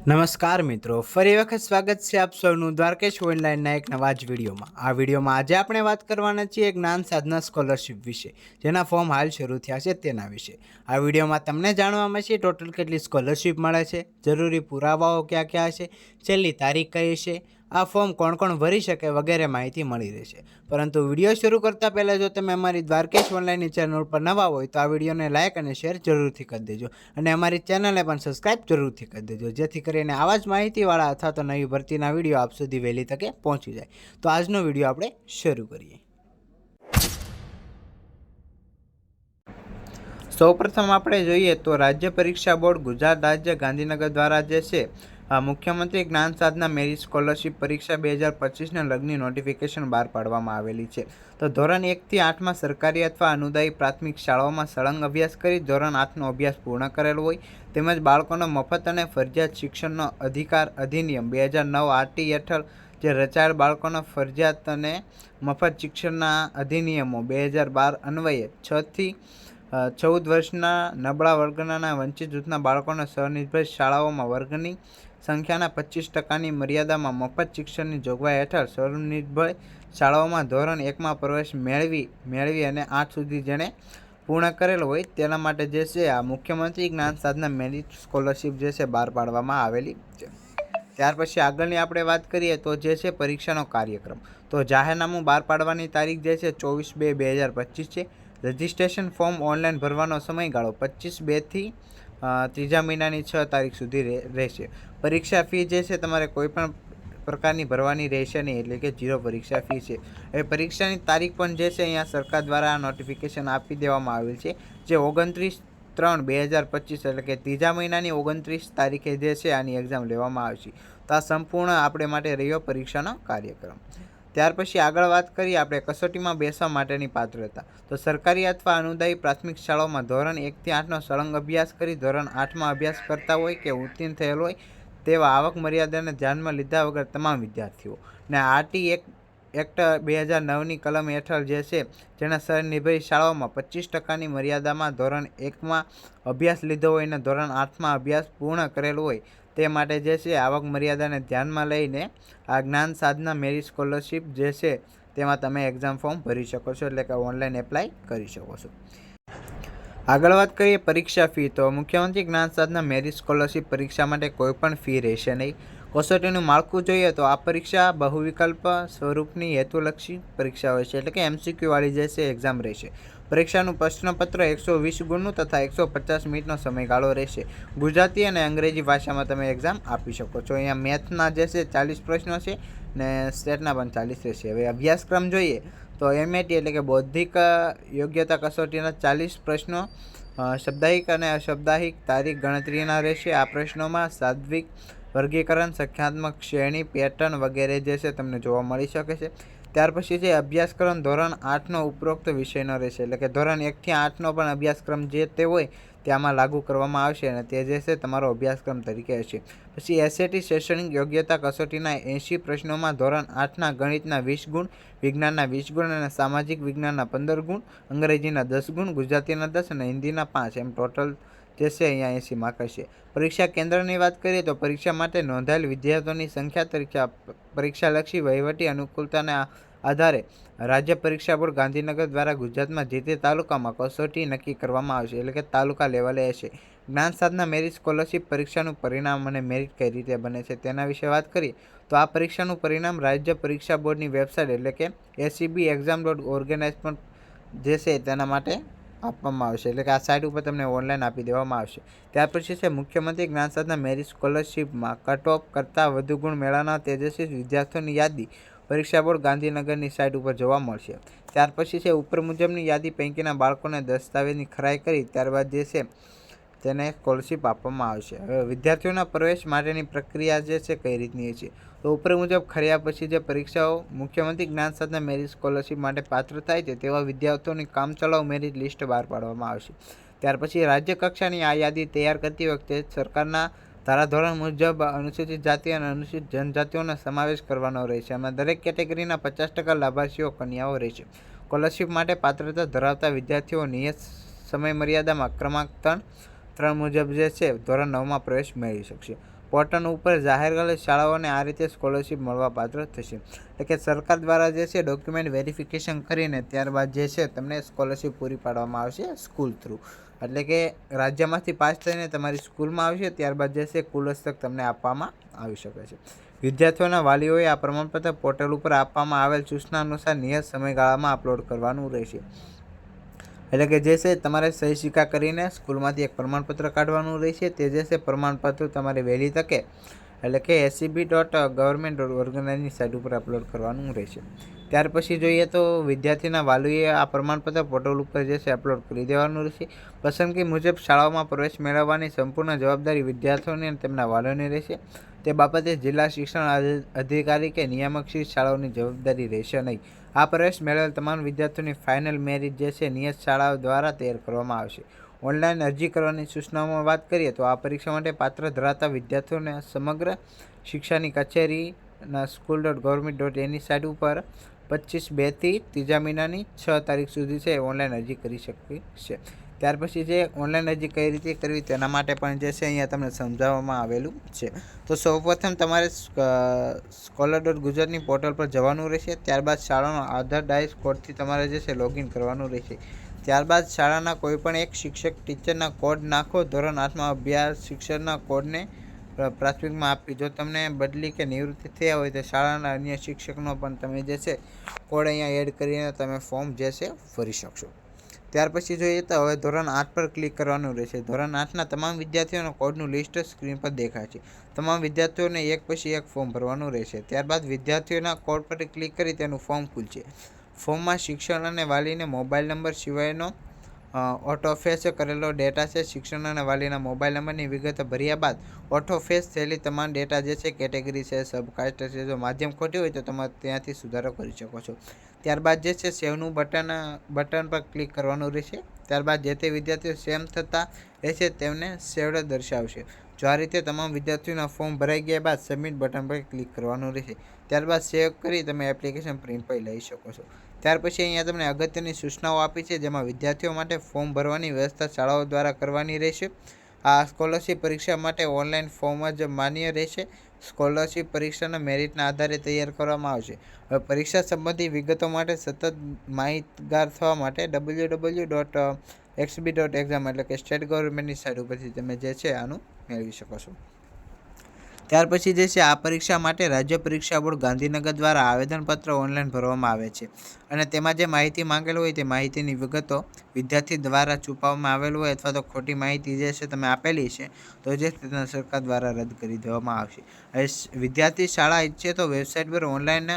નમસ્કાર મિત્રો, ફરી વખત સ્વાગત છે આપ સૌનું દ્વારકેશ ઓનલાઈનના એક નવા જ વિડીયોમાં. આ વિડીયોમાં આજે આપણે વાત કરવાના છીએ જ્ઞાન સાધના સ્કોલરશિપ વિશે, જેના ફોર્મ હાલ શરૂ થયા છે તેના વિશે. આ વિડીયોમાં તમને જાણવા મળશે ટોટલ કેટલી સ્કોલરશિપ મળે છે, જરૂરી પુરાવાઓ ક્યાં ક્યાં છે, છેલ્લી તારીખ કઈ છે, આ ફોર્મ કોણ કોણ ભરી શકે વગેરે માહિતી મળી રહેશે. પરંતુ વિડીયો શરૂ કરતાં પહેલાં જો તમે અમારી દ્વારકેશ ઓનલાઈનની ચેનલ પર નવા હોય તો આ વિડીયોને લાઇક અને શેર જરૂરથી કરી દેજો અને અમારી ચેનલને પણ સબસ્ક્રાઈબ જરૂરથી કરી દેજો, જેથી કરીને આવા જ માહિતીવાળા અથવા તો નવી ભરતીના વિડીયો આપ સુધી વહેલી તકે પહોંચી જાય. તો આજનો વિડીયો આપણે શરૂ કરીએ. સૌપ્રથમ આપણે જોઈએ તો રાજ્ય પરીક્ષા બોર્ડ ગુજરાત રાજ્ય ગાંધીનગર દ્વારા જે છે મુખ્યમંત્રી જ્ઞાન સાધના મેરિટ સ્કોલરશિપ પરીક્ષા 2025ને લગની નોટિફિકેશન બહાર પાડવામાં આવેલી છે. તો ધોરણ 1 થી 8માં સરકારી અથવા અનુદાયી પ્રાથમિક શાળાઓમાં સળંગ અભ્યાસ કરી ધોરણ 8નો અભ્યાસ પૂર્ણ કરેલો હોય તેમજ બાળકોનો મફત અને ફરજિયાત શિક્ષણનો અધિકાર અધિનિયમ 2009 આરટી હેઠળ જે રચાયેલ બાળકોનો ફરજિયાત અને મફત શિક્ષણના અધિનિયમો 2012 અન્વયે 6 થી 14 વર્ષના નબળા વર્ગના વંચિત જૂથના બાળકોને સ્વનિર્ભર શાળાઓમાં વર્ગની સંખ્યાના 25%ની મર્યાદામાં મફત શિક્ષણની જોગવાઈ હેઠળ સ્વનિર્ભર શાળાઓમાં ધોરણ 1માં પ્રવેશ મેળવી અને 8 સુધી જેણે પૂર્ણ કરેલ હોય તેના માટે જે છે આ મુખ્યમંત્રી જ્ઞાન સાધના મેરિટ સ્કોલરશિપ જે છે બહાર પાડવામાં આવેલી છે. ત્યાર પછી આગળની આપણે વાત કરીએ તો જે છે પરીક્ષાનો કાર્યક્રમ. તો જાહેરનામું બહાર પાડવાની તારીખ જે છે 24/2/2025 છે. રજિસ્ટ્રેશન ફોર્મ ઓનલાઈન ભરવાનો સમયગાળો 25/2 થી ત્રીજા મહિનાની 6 તારીખ સુધી રહેશે. પરીક્ષા ફી જે છે તમારે કોઈપણ પ્રકારની ભરવાની રહેશે નહીં, એટલે કે 0 પરીક્ષા ફી છે. હવે પરીક્ષાની તારીખ પણ જે છે અહીંયા સરકાર દ્વારા નોટિફિકેશન આપી દેવામાં આવેલ છે, જે 29/3/2025 એટલે કે ત્રીજા મહિનાની 29 તારીખે જે છે આની એક્ઝામ લેવામાં આવશે. તો આ સંપૂર્ણ આપણે માટે રહ્યો પરીક્ષાનો કાર્યક્રમ. ત્યાર પછી આગળ વાત કરીએ આપણે કસોટીમાં બેસવા માટેની પાત્રતા. તો સરકારી અથવા અનુદાયી પ્રાથમિક શાળાઓમાં ધોરણ 1 થી 8નો સળંગ અભ્યાસ કરી ધોરણ 8માં અભ્યાસ કરતા હોય કે ઉત્તીર્ણ થયેલ હોય તેવા આવક મર્યાદાને ધ્યાનમાં લીધા વગર તમામ વિદ્યાર્થીઓ ને આરટી એક્ટ 2009ની કલમ હેઠળ જે છે જેના સ્વનિર્ભર શાળાઓમાં 25%ની મર્યાદામાં ધોરણ 1માં અભ્યાસ લીધો હોય અને ધોરણ 8માં અભ્યાસ પૂર્ણ કરેલો હોય તે માટે જે છે આવક મર્યાદાને ધ્યાનમાં લઈને આ જ્ઞાન સાધના મેરિટ સ્કોલરશિપ જે છે તેમાં તમે એક્ઝામ ફોર્મ ભરી શકો છો, એટલે કે ઓનલાઈન એપ્લાય કરી શકો છો. આગળ વાત કરીએ પરીક્ષા ફી. તો મુખ્યમંત્રી જ્ઞાન સાધના મેરિટ સ્કોલરશિપ પરીક્ષા માટે કોઈ પણ ફી રહેશે નહીં. કસોટીનું માળખું જોઈએ તો આ પરીક્ષા બહુવિકલ્પ સ્વરૂપની હેતુલક્ષી પરીક્ષા હોય છે, એટલે કે MCQ વાળી જે છે એક્ઝામ રહેશે. પરીક્ષાનું પ્રશ્નપત્ર 120 ગુણનું તથા 150 મિનિટનો સમયગાળો રહેશે. ગુજરાતી અને અંગ્રેજી ભાષામાં તમે એક્ઝામ આપી શકો છો. અહીંયા મેથના જે છે 40 પ્રશ્નો છે ને સ્ટેટના પણ 40 રહેશે. હવે અભ્યાસક્રમ જોઈએ તો MAT એટલે કે બૌદ્ધિક યોગ્યતા કસોટીના 40 પ્રશ્નો શબ્દાહિક અને અશબ્દાહિક તારીખ ગણતરીના રહેશે. આ પ્રશ્નોમાં સાદ્વિક વર્ગીકરણ, સંખ્યાત્મક શ્રેણી, પેટર્ન વગેરે જે છે તમને જોવા મળી શકે છે. ત્યાર પછી છે અભ્યાસક્રમ ધોરણ 8નો ઉપરોક્ત વિષયનો રહેશે, એટલે કે ધોરણ 1 થી 8નો પણ અભ્યાસક્રમ જે તે હોય તેમાં લાગુ કરવામાં આવશે અને તે જે છે તમારો અભ્યાસક્રમ તરીકે હશે. પછી SAT શૈક્ષણિક યોગ્યતા કસોટીના 80 પ્રશ્નોમાં ધોરણ 8ના ગણિતના 20 ગુણ, વિજ્ઞાનના 20 ગુણ અને સામાજિક વિજ્ઞાનના 15 ગુણ, અંગ્રેજીના 10 ગુણ, ગુજરાતીના 10 અને હિન્દીના 5 એમ ટોટલ જે છે અહીંયા 80 માર્ક હશે. પરીક્ષા કેન્દ્રની વાત કરીએ તો પરીક્ષા માટે નોંધાયેલ વિદ્યાર્થીઓની સંખ્યા પરીક્ષાલક્ષી વહીવટી અનુકૂળતાના આધારે રાજ્ય પરીક્ષા બોર્ડ ગાંધીનગર દ્વારા ગુજરાતમાં જે તે તાલુકામાં કસોટી નક્કી કરવામાં આવશે, એટલે કે તાલુકા લેવલે હશે. જ્ઞાન સાધના મેરિટ સ્કોલરશિપ પરીક્ષાનું પરિણામ અને મેરિટ કઈ રીતે બને છે તેના વિશે વાત કરીએ તો આ પરીક્ષાનું પરિણામ રાજ્ય પરીક્ષા બોર્ડની વેબસાઇટ એટલે કે SEBexam.org જે છે તેના માટે આપવામાં આવશે, એટલે કે આ સાઇટ ઉપર તમને ઓનલાઈન આપી દેવામાં આવશે. ત્યાર પછી છે મુખ્યમંત્રી જ્ઞાન સાધના મેરિટ સ્કોલરશિપમાં કટ ઓફ કરતાં વધુ ગુણ મેળવનાર તેજસ્વી વિદ્યાર્થીઓની યાદી પરીક્ષા બોર્ડ ગાંધીનગરની સાઇટ ઉપર જોવા મળશે. ત્યાર પછી છે ઉપર મુજબની યાદી પૈકીના બાળકોને દસ્તાવેજની ખરાઈ કરી ત્યારબાદ જે છે તેને સ્કોલરશિપ આપવામાં આવશે. હવે વિદ્યાર્થીઓના પ્રવેશ માટેની પ્રક્રિયા જે છે કઈ રીતની છે તો ઉપર મુજબ ખર્યા પછી જે પરીક્ષાઓ મુખ્યમંત્રી જ્ઞાન સાધના મેરિટ સ્કોલરશિપ માટે પાત્ર થાય છે તેવા વિદ્યાર્થીઓની કામચલાઉ મેરિટ લિસ્ટ બહાર પાડવામાં આવશે. ત્યાર પછી રાજ્ય કક્ષાની આ યાદી તૈયાર કરતી વખતે સરકારના ધારાધોરણ મુજબ અનુસૂચિત જાતિ અને અનુસૂચિત જનજાતિઓનો સમાવેશ કરવાનો રહેશે. આમાં દરેક કેટેગરીના 50% લાભાર્થીઓ કન્યાઓ રહેશે. સ્કોલરશિપ માટે પાત્રતા ધરાવતા વિદ્યાર્થીઓ નિયત સમય મર્યાદામાં ક્રમાંક 3 મુજબ જે છે ધોરણ 9માં પ્રવેશ મેળવી શકશે. પોર્ટલ ઉપર જાહેર કરેલ શાળાઓને આ રીતે સ્કોલરશિપ મળવાપાત્ર થશે. એટલે કે સરકાર દ્વારા જે છે ડોક્યુમેન્ટ વેરિફિકેશન કરીને ત્યારબાદ જે છે તમને સ્કોલરશિપ પૂરી પાડવામાં આવશે સ્કૂલ થ્રુ. એટલે કે રાજ્યમાંથી પાસ થઈને તમારી સ્કૂલમાં આવશે, ત્યારબાદ જે છે કુલ હસ્તક તમને આપવામાં આવી શકે છે. વિદ્યાર્થીઓના વાલીઓએ આ પ્રમાણપત્ર પોર્ટલ ઉપર આપવામાં આવેલ સૂચના અનુસાર નિયત સમયગાળામાં અપલોડ કરવાનું રહેશે. એટલે કે જે છે તમારે સહી સિક્કા કરીને સ્કૂલમાંથી એક પ્રમાણપત્ર કાઢવાનું રહેશે. તે જે છે પ્રમાણપત્ર તમારે વહેલી તકે એટલે કે SCB.government.org.in સાઇટ ઉપર અપલોડ કરવાનું રહેશે. ત્યાર પછી જોઈએ તો વિદ્યાર્થીના વાલીએ આ પ્રમાણપત્ર પોર્ટલ ઉપર જે છે અપલોડ કરી દેવાનું રહેશે. પસંદગી મુજબ શાળાઓમાં પ્રવેશ મેળવવાની સંપૂર્ણ જવાબદારી વિદ્યાર્થીઓની અને તેમના વાલીઓની રહેશે. તે બાબતે જિલ્લા શિક્ષણ અધિકારી કે નિયામક શ્રી શાળાઓની જવાબદારી રહેશે નહીં. આ પ્રવેશ મેળવેલ તમામ વિદ્યાર્થીઓની ફાઇનલ મેરિટ જે છે નિયત શાળાઓ દ્વારા તૈયાર કરવામાં આવશે. ઓનલાઈન અરજી કરવાની સૂચનાઓમાં વાત કરીએ તો આ પરીક્ષા માટે પાત્ર ધરાવતા વિદ્યાર્થીઓને સમગ્ર શિક્ષાની કચેરીના school.government.in સાઇટ ઉપર 25/2 થી 3જા મહિનાની 6 તારીખ સુધી છે ઓનલાઈન અરજી કરી શકે છે. ત્યાર પછી જે ઓનલાઈન અરજી કઈ રીતે કરવી તેના માટે પણ જે છે અહીંયા તમને સમજાવવામાં આવેલું છે. તો સૌપ્રથમ તમારે scholar.gujaratની પોર્ટલ પર જવાનું રહેશે. ત્યારબાદ શાળાનો આધાર ડાયસ કોડથી તમારે જે છે લોગિન કરવાનું રહેશે. ત્યારબાદ શાળાના કોઈપણ એક શિક્ષક ટીચરના કોડ નાખો. ધોરણ 8માં અભ્યાસ શિક્ષકના કોડને પ્રાથમિકમાં આપી. જો તમને બદલી કે નિવૃત્તિ થયા હોય તો શાળાના અન્ય શિક્ષકનો પણ તમે જે છે કોડ અહીંયા એડ કરીને તમે ફોર્મ જે છે ભરી શકશો. ત્યાર પછી જોઈએ તો હવે ધોરણ 8 પર ક્લિક કરવાનું રહેશે. ધોરણ 8ના તમામ વિદ્યાર્થીઓના કોડનું લિસ્ટ સ્ક્રીન પર દેખાય છે. તમામ વિદ્યાર્થીઓને એક પછી એક ફોર્મ ભરવાનું રહેશે. ત્યારબાદ વિદ્યાર્થીઓના કોડ પર ક્લિક કરી તેનું ફોર્મ ખુલશે. ફોર્મમાં શિક્ષણ અને વાલીને મોબાઈલ નંબર સિવાયનો ઓટોફેસ કરેલો ડેટા છે. શિક્ષણ અને વાલીના મોબાઈલ નંબરની વિગતો ભર્યા બાદ ઓટોફેસ થયેલી તમામ ડેટા જે છે કેટેગરી છે, સબકાસ્ટ છે, જો માધ્યમ ખોટી હોય તો તમે ત્યાંથી સુધારો કરી શકો છો. ત્યારબાદ જે છે સેવનું બટન પર ક્લિક કરવાનું રહેશે. ત્યારબાદ જે તે વિદ્યાર્થીઓ સેમ થતા રહેશે તેમને સેવડ દર્શાવશે. જો આ રીતે તમામ વિદ્યાર્થીઓના ફોર્મ ભરાઈ ગયા બાદ સબમિટ બટન પર ક્લિક કરવાનું રહેશે. ત્યારબાદ સેવ કરી તમે એપ્લિકેશન પ્રિન્ટ પર લઈ શકો છો. ત્યાર પછી અહીંયા તમને અગત્યની સૂચનાઓ આપી છે, જેમાં વિદ્યાર્થીઓ માટે ફોર્મ ભરવાની વ્યવસ્થા શાળાઓ દ્વારા કરવાની રહેશે. આ સ્કોલરશિપ પરીક્ષા માટે ઓનલાઈન ફોર્મ જ માન્ય રહેશે. સ્કોલરશિપ પરીક્ષાના મેરિટના આધારે તૈયાર કરવામાં આવશે. હવે પરીક્ષા સંબંધી વિગતો માટે સતત માહિતગાર થવા માટે www.xb.exam એટલે કે સ્ટેટ ગવર્મેન્ટની સાઇટ ઉપરથી તમે જે છે આનું મેળવી શકો છો. ત્યાર પછી જે છે આ પરીક્ષા માટે રાજ્ય પરીક્ષા બોર્ડ ગાંધીનગર દ્વારા આવેદનપત્ર ઓનલાઈન ભરવામાં આવે છે અને તેમાં જે માહિતી માંગેલ હોય તે માહિતીની વિગતો વિદ્યાર્થી દ્વારા છુપાવવામાં આવેલ હોય અથવા તો ખોટી માહિતી જે છે તમે આપેલી છે તો જે તેના સરકાર દ્વારા રદ કરી દેવામાં આવશે. હવે વિદ્યાર્થી શાળા ઈચ્છે તો વેબસાઇટ પર ઓનલાઈન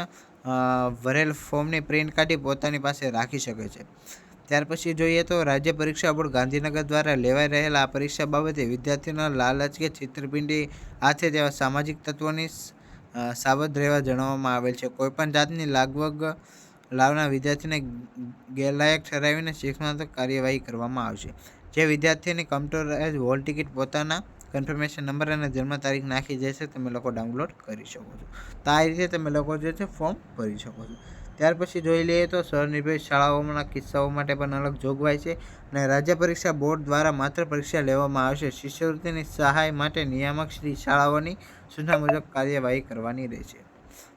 ભરેલ ફોર્મની પ્રિન્ટ કાઢી પોતાની પાસે રાખી શકે છે. ત્યાર પછી જોઈએ તો રાજ્ય પરીક્ષા બોર્ડ ગાંધીનગર દ્વારા લેવાઈ રહેલા આ પરીક્ષા બાબતે વિદ્યાર્થીઓના લાલચ કે છેતરપિંડી હાથે તેવા સામાજિક તત્વોની સાવધ રહેવા જણાવવામાં આવેલ છે. કોઈપણ જાતની લાવનાર વિદ્યાર્થીને ગેરલાયક ઠરાવીને શિક્ષાત્મક કાર્યવાહી કરવામાં આવશે. જે વિદ્યાર્થીની કમ્પ્યુટરાઇઝ હોલ ટિકિટ પોતાના કન્ફર્મેશન નંબર અને જન્મ તારીખ નાખી જે છે તમે લોકો ડાઉનલોડ કરી શકો છો. તો આ રીતે તમે લોકો જે છે ફોર્મ ભરી શકો છો. ત્યાર પછી જોઈ લઈએ તો સ્વનિર્ભર શાળાઓના કિસ્સાઓ માટે પણ અલગ જોગવાઈ છે અને રાજ્ય પરીક્ષા બોર્ડ દ્વારા માત્ર પરીક્ષા લેવામાં આવશે. શિષ્યવૃત્તિની સહાય માટે નિયામક શ્રી શાળાઓની સૂચના મુજબ કાર્યવાહી કરવાની રહેશે.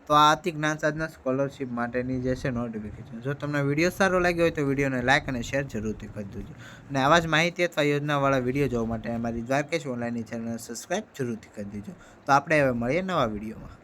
તો આ હતી જ્ઞાન સાધના સ્કોલરશિપ માટેની જે છે નોટિફિકેશન. જો તમને વિડીયો સારો લાગ્યો હોય તો વિડીયોને લાઇક અને શેર જરૂરથી કરી દેજો અને આવા જ માહિતી અથવા યોજનાવાળા વિડીયો જોવા માટે અમારી દ્વારકેશ ઓનલાઈનની ચેનલને સબસ્ક્રાઈબ જરૂરથી કરી દેજો. તો આપણે હવે મળીએ નવા વિડીયોમાં.